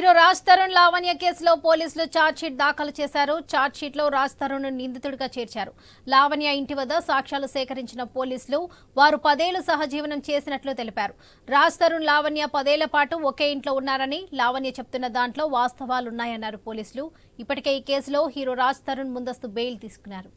Hero Raj Tarun Lavanya కేసులో పోలీసులు chargesheet దాఖలు చేశారు. ఛార్జ్షీట్లో రాజ్ తరుణ్ నిందితుడిగా చేర్చారు. లావణ్య ఇంటి వద్ద సాక్ష్యాలు సేకరించిన పోలీసులు వారు 10 ఏళ్లు సహజీవనం చేసినట్లు తెలిపారు. రాజ్ తరుణ్ లావణ్య 10 ఏళ్ల పాటు ఒకే ఇంట్లో ఉన్నారని లావణ్య చెప్తున్న దాంట్లో వాస్తవాలున్నాయన్నారు పోలీసులు. ఇప్పటికే ఈ కేసులో హీరో రాజ్ తరుణ్ ముందస్తు బెయిల్ తీసుకున్నారు.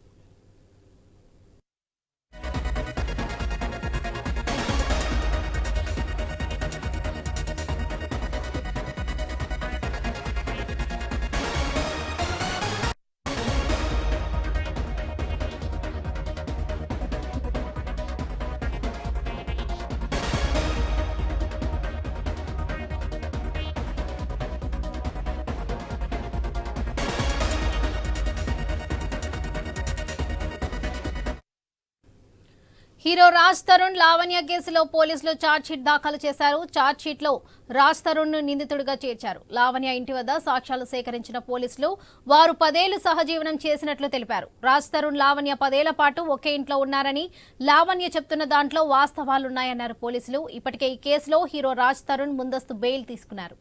హీరో రాజ్ తరుణ్ లావణ్య కేసులో పోలీసులు ఛార్జ్షీట్ దాఖలు చేశారు. ఛార్జ్షీట్లో రాజ్ తరుణ్ నిందితుడిగా చేర్చారు. లావణ్య ఇంటి వద్ద సాక్ష్యాలు సేకరించిన పోలీసులు వారు 10 ఏళ్లు సహజీవనం చేసినట్లు తెలిపారు. రాజ్ తరుణ్ లావణ్య 10 ఏళ్ల పాటు ఒకే ఇంట్లో ఉన్నారని లావణ్య చెప్తున్న దాంట్లో వాస్తవాలున్నాయన్నారు పోలీసులు. ఇప్పటికే ఈ కేసులో హీరో రాజ్ తరుణ్ ముందస్తు బెయిల్ తీసుకున్నారు.